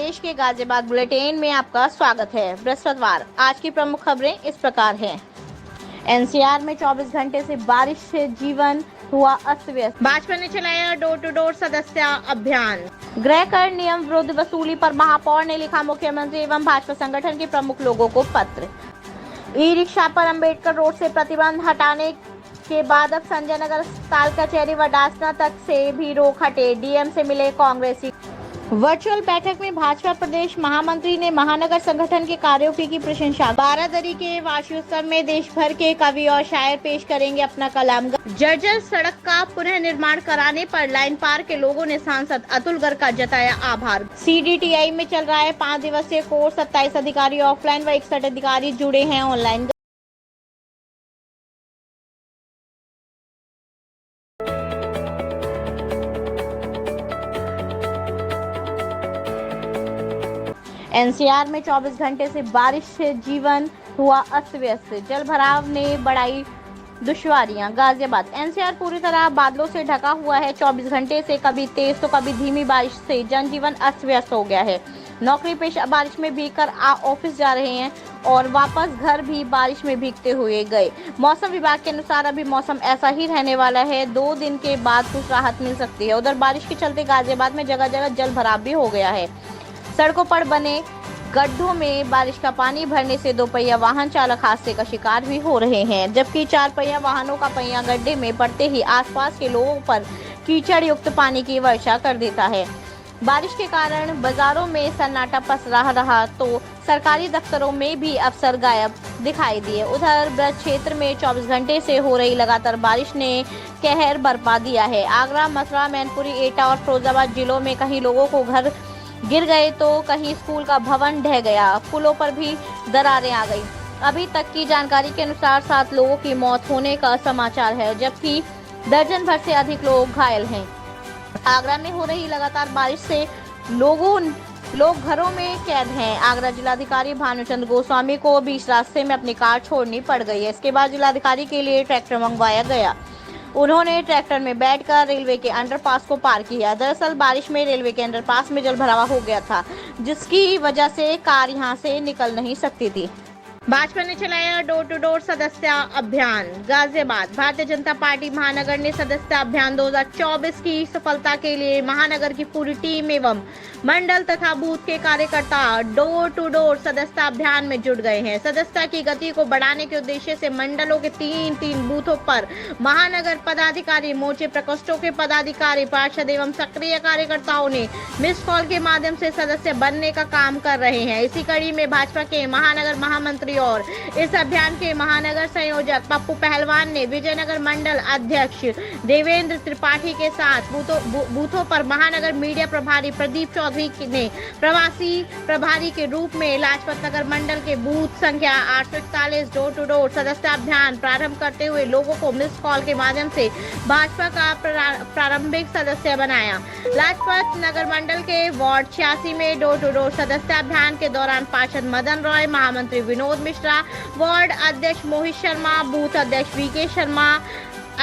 प्रदेश के गाजियाबाद बुलेटिन में आपका स्वागत है। बृहस्पतिवार आज की प्रमुख खबरें इस प्रकार हैं। एनसीआर में 24 घंटे से बारिश से जीवन हुआ अस्त व्यस्त। भाजपा ने चलाया डोर टू डोर सदस्य अभियान। गृह कर नियम विरुद्ध वसूली पर महापौर ने लिखा मुख्यमंत्री एवं भाजपा संगठन के प्रमुख लोगों को पत्र। ई रिक्शा पर अंबेडकर रोड से प्रतिबंध हटाने के बाद अब संजय नगर अस्पताल कचहरी व डासना तक से भी रोक हटे। डीएम से मिले कांग्रेसी। वर्चुअल बैठक में भाजपा प्रदेश महामंत्री ने महानगर संगठन के कार्यों की प्रशंसा। बारादरी के वार्षिकोत्सव में देश भर के कवि और शायर पेश करेंगे अपना कलाम। जर्जर सड़क का पुनः निर्माण कराने पर लाइन पार के लोगों ने सांसद अतुल गर्ग का जताया आभार। सीडीटीआई में चल रहा है 5 दिवसीय कोर्स। 27 अधिकारी ऑफलाइन व 61 अधिकारी जुड़े हैं ऑनलाइन। एनसीआर में 24 घंटे से बारिश से जीवन हुआ अस्त व्यस्त। जल भराव ने बढ़ाई दुश्वारियां। गाजियाबाद एनसीआर पूरी तरह बादलों से ढका हुआ है। 24 घंटे से कभी तेज तो कभी धीमी बारिश से जनजीवन अस्त व्यस्त हो गया है। नौकरी पेशा बारिश में भीगकर ऑफिस जा रहे हैं और वापस घर भी बारिश में भीगते हुए गए। मौसम विभाग के अनुसार अभी मौसम ऐसा ही रहने वाला है। 2 दिन के बाद कुछ राहत मिल सकती है। उधर बारिश के चलते गाजियाबाद में जगह जगह जल भराव भी हो गया है। सड़कों पर बने गड्ढों में बारिश का पानी भरने से 2 पहिया वाहन चालक हादसे का शिकार भी हो रहे हैं, जबकि 4 पहिया वाहनों का पहिया गड्ढे में पड़ते ही आसपास के लोगों पर कीचड़ युक्त पानी की वर्षा कर देता है। बारिश के कारण बाजारों में सन्नाटा पसरा रहा तो सरकारी दफ्तरों में भी अफसर गायब दिखाई दिए। उधर ब्रज क्षेत्र में 24 घंटे से हो रही लगातार बारिश ने कहर बरपा दिया है। आगरा, मथुरा, मैनपुरी, एटा और फिरोजाबाद जिलों में कहीं लोगों को घर गिर गए तो कहीं स्कूल का भवन ढह गया। पुलों पर भी दरारें आ गई। अभी तक की जानकारी के अनुसार 7 लोगों की मौत होने का समाचार है, जबकि दर्जन भर से अधिक लोग घायल हैं। आगरा में हो रही लगातार बारिश से लोग घरों में कैद हैं। आगरा जिलाधिकारी भानुचंद्र गोस्वामी को बीच रास्ते में अपनी कार छोड़नी पड़ गई है। इसके बाद जिलाधिकारी के लिए ट्रैक्टर मंगवाया गया। उन्होंने ट्रैक्टर में बैठकर रेलवे के अंडरपास को पार किया। दरअसल बारिश में रेलवे के अंडरपास में जल भराव हो गया था, जिसकी वजह से कार यहां से निकल नहीं सकती थी। भाजपा ने चलाया डोर टू डोर सदस्य अभियान। गाजियाबाद भारतीय जनता पार्टी महानगर ने सदस्य अभियान 2024 की सफलता के लिए महानगर की पूरी टीम एवं मंडल तथा बूथ के कार्यकर्ता डोर टू डोर सदस्यता अभियान में जुट गए हैं। सदस्यता की गति को बढ़ाने के उद्देश्य से मंडलों के 3 बूथों पर महानगर पदाधिकारी, मोर्चे प्रकोष्ठों के पदाधिकारी, पार्षद एवं सक्रिय कार्यकर्ताओं ने मिस कॉल के माध्यम से सदस्य बनने का काम कर रहे हैं। इसी कड़ी में भाजपा के महानगर महामंत्री और इस अभियान के महानगर संयोजक पप्पू पहलवान ने विजयनगर मंडल अध्यक्ष देवेंद्र त्रिपाठी के साथ बूथों पर महानगर मीडिया प्रभारी प्रदीप चौधरी ने प्रवासी प्रभारी के रूप में लाजपत नगर मंडल के बूथ संख्या 841 डोर टू डोर सदस्यता अभियान प्रारंभ करते हुए लोगों को मिस कॉल के माध्यम से भाजपा का प्रारंभिक सदस्य बनाया। लाजपत नगर मंडल के वार्ड 86 में डोर टू डोर सदस्यता अभियान के दौरान पार्षद मदन रॉय, महामंत्री विनोद मिश्रा, वार्ड अध्यक्ष मोहित शर्मा, बूथ अध्यक्ष वीके शर्मा,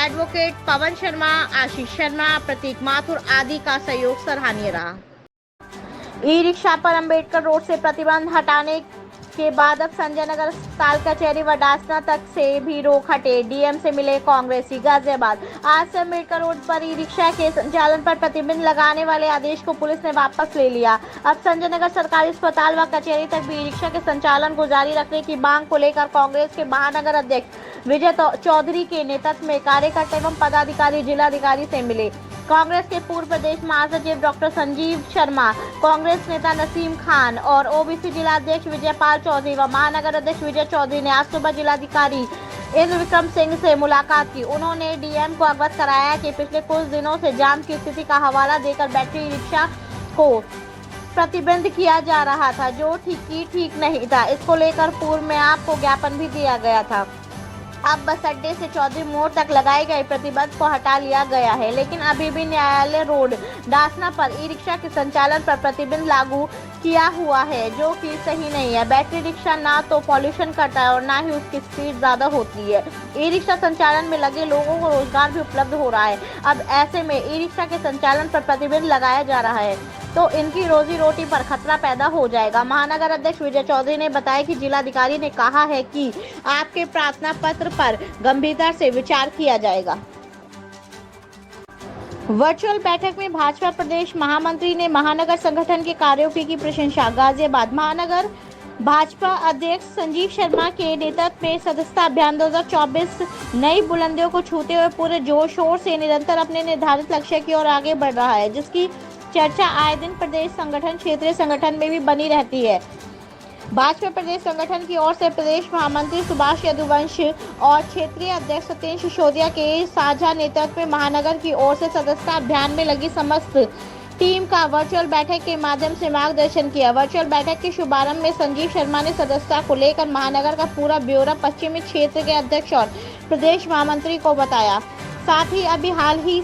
एडवोकेट पवन शर्मा, आशीष शर्मा, प्रतीक माथुर आदि का सहयोग सराहनीय रहा। ई रिक्शा पर अंबेडकर रोड से प्रतिबंध हटाने के बाद अब संजय नगर अस्पताल कचहरी व डासना तक से भी रोक हटे। डीएम से मिले कांग्रेसी। गाजियाबाद आज से अंबेडकर रोड पर ई रिक्शा के संचालन पर प्रतिबंध लगाने वाले आदेश को पुलिस ने वापस ले लिया। अब संजय नगर सरकारी अस्पताल व कचहरी तक भी ई रिक्शा के संचालन को जारी रखने की मांग को लेकर कांग्रेस के महानगर अध्यक्ष विजय चौधरी के नेतृत्व में कार्यकर्ता एवं पदाधिकारी जिलाधिकारी से मिले। कांग्रेस के पूर्व प्रदेश महासचिव डॉक्टर संजीव शर्मा, कांग्रेस नेता नसीम खान और ओबीसी जिलाध्यक्ष विजयपाल चौधरी व महानगर अध्यक्ष विजय चौधरी ने आज सुबह जिलाधिकारी इंद्र विक्रम सिंह से मुलाकात की। उन्होंने डीएम को अवगत कराया कि पिछले कुछ दिनों से जाम की स्थिति का हवाला देकर बैटरी रिक्शा को प्रतिबंध किया जा रहा था, जो ठीक नहीं था। इसको लेकर पूर्व में आपको ज्ञापन भी दिया गया था। अब बस अड्डे से चौधरी मोड़ तक लगाए गए प्रतिबंध को हटा लिया गया है, लेकिन अभी भी न्यायालय रोड डासना पर ई रिक्शा के संचालन पर प्रतिबंध लागू किया हुआ है, जो कि सही नहीं है। बैटरी रिक्शा ना तो पॉल्यूशन करता है और ना ही उसकी स्पीड ज्यादा होती है। ई रिक्शा संचालन में लगे लोगों को रोजगार भी उपलब्ध हो रहा है। अब ऐसे में ई रिक्शा के संचालन पर प्रतिबंध लगाया जा रहा है। तो इनकी रोजी रोटी पर खतरा पैदा हो जाएगा। महानगर अध्यक्ष विजय चौधरी ने बताया कि जिलाधिकारी ने कहा है कि आपके प्रार्थना पत्र पर गंभीरता से विचार किया जाएगा। वर्चुअल बैठक में भाजपा प्रदेश महामंत्री ने महानगर संगठन के कार्यों की प्रशंसा। गाजियाबाद महानगर भाजपा अध्यक्ष संजीव शर्मा के नेतृत्व में सदस्यता अभियान 2024 नई बुलंदियों को छूते हुए पूरे जोर शोर से निरंतर अपने निर्धारित लक्ष्य की ओर आगे बढ़ रहा है, जिसकी चर्चा आए दिन प्रदेश संगठन क्षेत्रीय संगठन में भी बनी रहती है। भाजपा प्रदेश संगठन की ओर से प्रदेश महामंत्री सुभाष यदुवंशी और क्षेत्रीय अध्यक्ष सत्येंद्र सिसोदिया के साझा नेतृत्व में महानगर की ओर से सदस्यता अभियान में लगी समस्त टीम का वर्चुअल बैठक के माध्यम से मार्गदर्शन किया। वर्चुअल बैठक के शुभारंभ में संजीव शर्मा ने सदस्यता को लेकर महानगर का पूरा ब्यौरा पश्चिमी क्षेत्र के अध्यक्ष और प्रदेश महामंत्री को बताया। साथ ही अभी हाल ही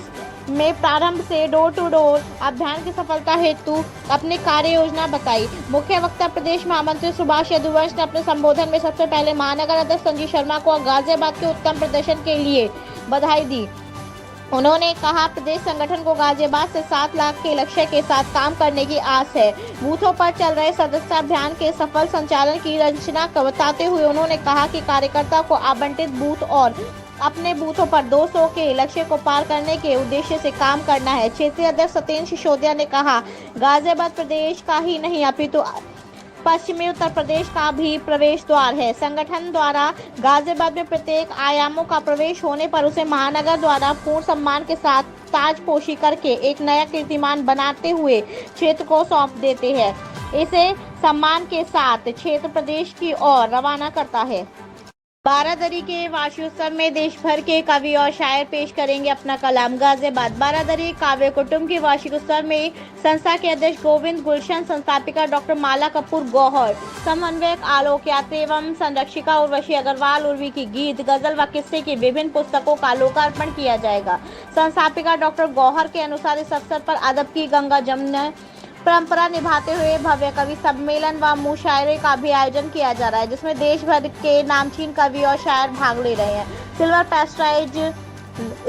में प्रारंभ से डोर टू डोर अभियान की सफलता हेतु अपनी कार्य योजना बताई। मुख्य वक्ता प्रदेश महामंत्री सुभाष यदुवंशी ने अपने संबोधन में सबसे पहले महानगर अध्यक्ष संजीव शर्मा को गाजियाबाद के उत्तम प्रदर्शन के लिए बधाई दी। उन्होंने कहा प्रदेश संगठन को गाजियाबाद से 7 लाख के लक्ष्य के साथ काम करने की आस है। बूथों पर चल रहे सदस्यता अभियान के सफल संचालन की रचना बताते हुए उन्होंने कहा कि कार्यकर्ता को आवंटित बूथ और अपने बूथों पर 200 के लक्ष्य को पार करने के उद्देश्य से काम करना है। क्षेत्रीय अध्यक्ष सत्येंद्र सिसोदिया ने कहा गाजियाबाद प्रदेश का ही नहीं अपितु पश्चिमी उत्तर प्रदेश का भी प्रवेश द्वार है। संगठन द्वारा गाजियाबाद में प्रत्येक आयामों का प्रवेश होने पर उसे महानगर द्वारा पूर्ण सम्मान के साथ ताजपोशी करके एक नया कीर्तिमान बनाते हुए क्षेत्र को सौंप देते हैं। इसे सम्मान के साथ क्षेत्र प्रदेश की ओर रवाना करता है। बारादरी के वार्षिकोत्सव में देश भर के कवि और शायर पेश करेंगे अपना कलाम। गाजियाबाद बारादरी काव्य कुटुंब के वार्षिकोत्सव में संस्था के अध्यक्ष गोविंद गुलशन, संस्थापिका डॉक्टर माला कपूर गौहर, समन्वयक आलोक यात्री एवं संरक्षिका उर्वशी अग्रवाल उर्वी की गीत, गजल व किस्से की विभिन्न पुस्तकों का लोकार्पण किया जाएगा। संस्थापिका डॉक्टर गौहर के अनुसार इस अवसर पर अदब की गंगा जमुना परंपरा निभाते हुए भव्य कवि सम्मेलन व मुशायरे का भी आयोजन किया जा रहा है, जिसमें देश भर के नामचीन कवि और शायर भाग ले रहे हैं। सिल्वर पैस्टराइज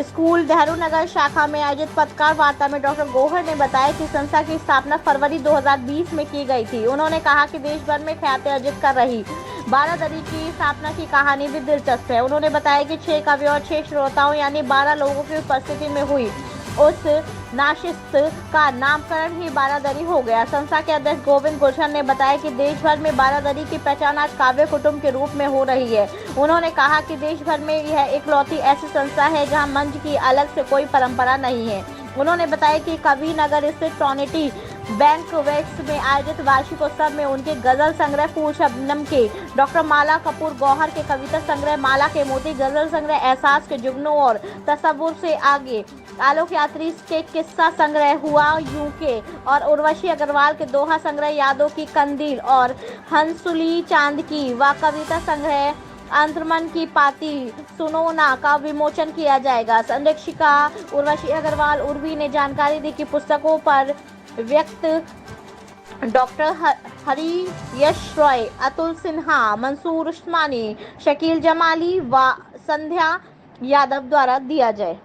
स्कूल देहरू नगर शाखा में आयोजित पत्रकार वार्ता में डॉक्टर गौहर ने बताया कि संस्था की स्थापना फरवरी 2020 में की गई थी। उन्होंने कहा कि देश भर में ख्याति अर्जित कर रही बारादरी की स्थापना की कहानी भी दिलचस्प है। उन्होंने बताया कि 6 कवियों और 6 श्रोताओं यानी 12 लोगों की उपस्थिति में हुई उस नाशिस्त का नामकरण ही बारादरी हो गया। संस्था के अध्यक्ष गोविंद गुलशन ने बताया कि देश भर में बारादरी की पहचान आज काव्य कुटुंब के रूप में हो रही है। उन्होंने कहा कि देश भर में यह इकलौती ऐसी संस्था है जहां मंच की अलग से कोई परंपरा नहीं है। उन्होंने बताया कि कवि नगर स्थित ट्रिनिटी बैंक वेक्स में आयोजित वार्षिकोत्सव में उनके गजल संग्रह फूल शबनम के, डॉक्टर माला कपूर गौहर के कविता संग्रह माला के मोती, गजल संग्रह एहसास के जुगनू और तसव्वुर से आगे, आलोक यात्री के किस्सा संग्रह हुआ यूं के और उर्वशी अग्रवाल के दोहा संग्रह यादों की कंदील और हंसुली चांद की व कविता संग्रह अंतर्मन की पाती सुनो ना का विमोचन किया जाएगा। संरक्षिका उर्वशी अग्रवाल उर्वी ने जानकारी दी कि पुस्तकों पर व्यक्त डॉक्टर हरी यश रॉय, अतुल सिन्हा, मंसूर उस्मानी, शकील जमाली व संध्या यादव द्वारा दिया जाए।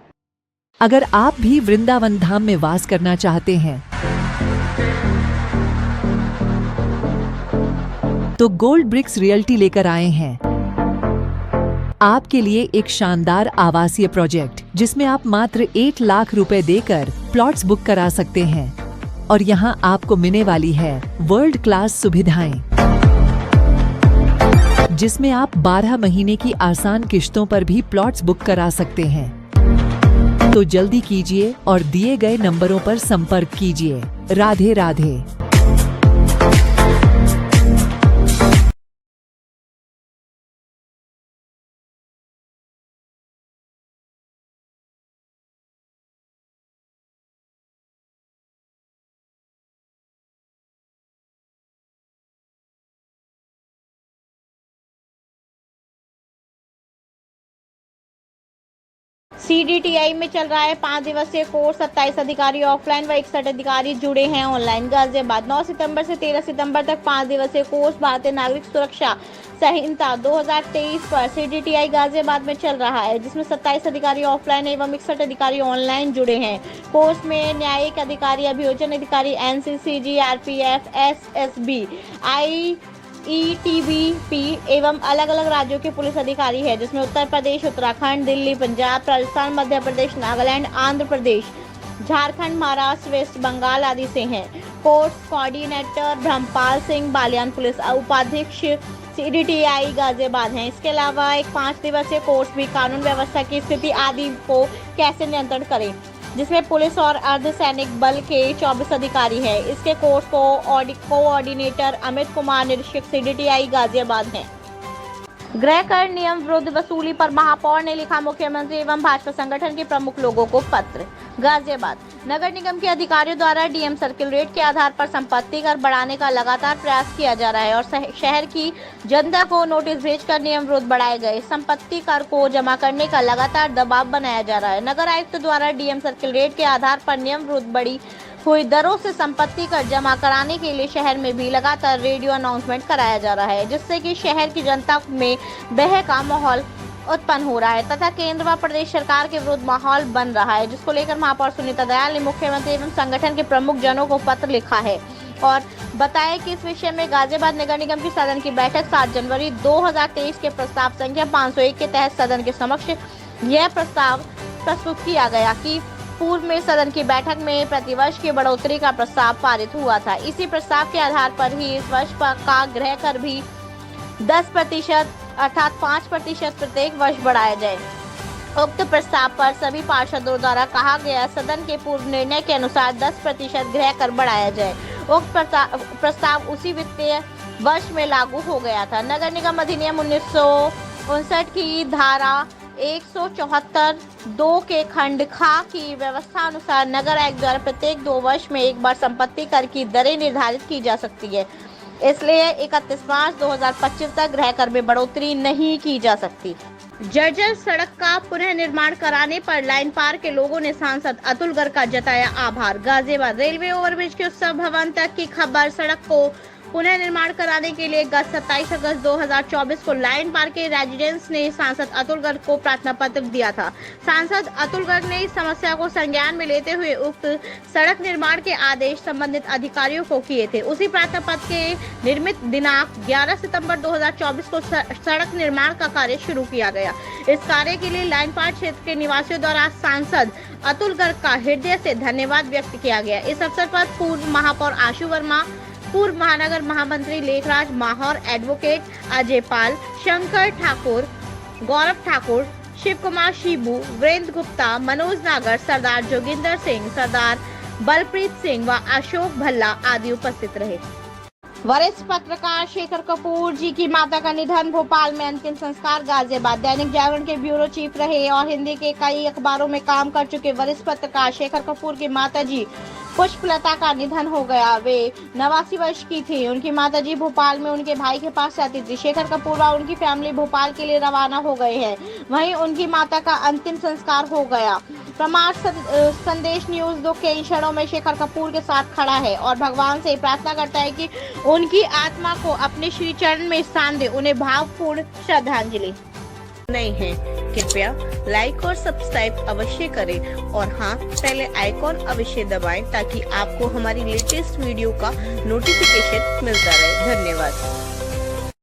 अगर आप भी वृंदावन धाम में वास करना चाहते हैं तो गोल्ड ब्रिक्स रियल्टी लेकर आए हैं आपके लिए एक शानदार आवासीय प्रोजेक्ट, जिसमें आप मात्र 1 लाख रुपए देकर प्लॉट्स बुक करा सकते हैं और यहां आपको मिलने वाली है वर्ल्ड क्लास सुविधाएं, जिसमें आप 12 महीने की आसान किश्तों पर भी प्लॉट्स बुक करा सकते हैं। तो जल्दी कीजिए और दिए गए नंबरों पर संपर्क कीजिए। राधे राधे। CDTI में चल रहा है 5 दिवसीय कोर्स। 27 अधिकारी ऑफलाइन व 61 अधिकारी जुड़े हैं ऑनलाइन। गाजियाबाद 9 सितंबर से 13 सितंबर तक 5 दिवसीय कोर्स भारतीय नागरिक सुरक्षा संहिता 2023 पर CDTI गाजियाबाद में चल रहा है, जिसमें 27 अधिकारी ऑफलाइन एवं 61 अधिकारी ऑनलाइन जुड़े हैं। कोर्स में न्यायिक अधिकारी, अभियोजन अधिकारी, NCC, GRPF, SSB, IETBP एवं अलग अलग राज्यों के पुलिस अधिकारी है, जिसमें उत्तर प्रदेश, उत्तराखंड, दिल्ली, पंजाब, राजस्थान, मध्य प्रदेश, नागालैंड, आंध्र प्रदेश, झारखंड, महाराष्ट्र, वेस्ट बंगाल आदि से हैं। Course coordinator Brahmpal Singh Baliyan, police उपाधीक्षक CDTI गाजियाबाद हैं। इसके अलावा एक 5 दिवसीय कोर्स भी कानून व्यवस्था की स्थिति आदि को कैसे नियंत्रण करें, जिसमें पुलिस और अर्धसैनिक बल के 24 अधिकारी हैं। इसके कोर्स को कोऑर्डिनेटर अमित कुमार, निरीक्षक CDTI गाजियाबाद हैं। गृह कर नियम विरुद्ध वसूली पर महापौर ने लिखा मुख्यमंत्री एवं भाजपा संगठन के प्रमुख लोगों को पत्र। गाजियाबाद नगर निगम के अधिकारियों द्वारा DM सर्किल रेट के आधार पर संपत्ति कर बढ़ाने का लगातार प्रयास किया जा रहा है और शहर की जनता को नोटिस भेजकर नियम विरुद्ध बढ़ाए गए संपत्ति कर को जमा करने का लगातार दबाव बनाया जा रहा है। नगर आयुक्त द्वारा DM सर्किल रेट के आधार पर नियम विरुद्ध बढ़ी हुई दरों से संपत्ति कर जमा कराने के लिए शहर में भी लगातार रेडियो अनाउंसमेंट कराया जा रहा है, जिससे कि शहर की जनता में भय का माहौल उत्पन्न हो रहा है तथा केंद्र व प्रदेश सरकार के विरुद्ध माहौल बन रहा है, जिसको लेकर महापौर सुनीता दयाल ने मुख्यमंत्री एवं संगठन के प्रमुख जनों को पत्र लिखा है और बताया कि इस विषय में गाजियाबाद नगर निगम की सदन की बैठक 7 जनवरी 2023 के प्रस्ताव संख्या 501 के तहत सदन के समक्ष यह प्रस्ताव प्रस्तुत किया गया कि पूर्व में सदन की बैठक में प्रतिवर्ष की बढ़ोतरी का प्रस्ताव पारित हुआ था। इसी प्रस्ताव के आधार पर ही इस वर्ष का गृह कर भी 10% अर्थात 5% प्रत्येक वर्ष बढ़ाया जाए। उक्त प्रस्ताव पर सभी पार्षदों द्वारा कहा गया सदन के पूर्व निर्णय के अनुसार 10% गृह कर बढ़ाया जाए। उक्त प्रस्ताव उसी वित्तीय वर्ष में लागू हो गया था। नगर निगम अधिनियम 1959 की धारा 174(2) के खंड खा की व्यवस्था अनुसार नगर आयुक्त द्वारा प्रत्येक 2 वर्ष में एक बार संपत्ति कर की दरें निर्धारित की जा सकती है। इसलिए 31 मार्च 2025 तक गृह कर में बढ़ोतरी नहीं की जा सकती। जर्जर सड़क का पुनः निर्माण कराने पर लाइन पार के लोगों ने सांसद अतुल गर्ग का जताया आभार। गाजियाबाद रेलवे ओवरब्रिज के उत्सव भवन तक की खबर सड़क को पुनः निर्माण कराने के लिए गत 27 अगस्त 2024 को लाइन पार्क के रेजिडेंट्स ने सांसद अतुल गर्ग को प्रार्थना पत्र दिया था। सांसद अतुल गर्ग ने इस समस्या को संज्ञान में लेते हुए उक्त सड़क निर्माण के आदेश संबंधित अधिकारियों को किए थे। उसी प्रार्थना पत्र के निर्मित दिनांक 11 सितंबर 2024 को सड़क निर्माण का कार्य शुरू किया गया। इस कार्य के लिए लाइन पार्क क्षेत्र के निवासियों द्वारा सांसद अतुल गर्ग का हृदय से धन्यवाद व्यक्त किया गया। इस अवसर पर पूर्व महापौर आशु वर्मा, पूर्व महानगर महामंत्री लेखराज माहौर, एडवोकेट अजय पाल, शंकर ठाकुर, गौरव ठाकुर, शिव कुमार शिबू, वीरेंद्र गुप्ता, मनोज नागर, सरदार जोगिंदर सिंह, सरदार बलप्रीत सिंह व अशोक भल्ला आदि उपस्थित रहे। वरिष्ठ पत्रकार शेखर कपूर जी की माता का निधन, भोपाल में अंतिम संस्कार। गाजियाबाद दैनिक जागरण के ब्यूरो चीफ रहे और हिंदी के कई अखबारों में काम कर चुके वरिष्ठ पत्रकार शेखर कपूर की माताजी पुष्पलता का निधन हो गया। वे 89 वर्ष की थी। उनकी माताजी भोपाल में उनके भाई के पास रहती थी। शेखर कपूर व उनकी फैमिली भोपाल के लिए रवाना हो गए हैं। वहीं उनकी माता का अंतिम संस्कार हो गया। प्रमाण संदेश न्यूज दुख के इन क्षणों में शेखर कपूर के साथ खड़ा है और भगवान से प्रार्थना करता है कि उनकी आत्मा को अपने श्री चरण में स्थान दे। उन्हें भावपूर्ण श्रद्धांजलि। नहीं है कृपया लाइक और सब्सक्राइब अवश्य करें और हाँ, पहले आइकॉन अवश्य दबाएं ताकि आपको हमारी लेटेस्ट वीडियो का नोटिफिकेशन मिलता रहे। धन्यवाद।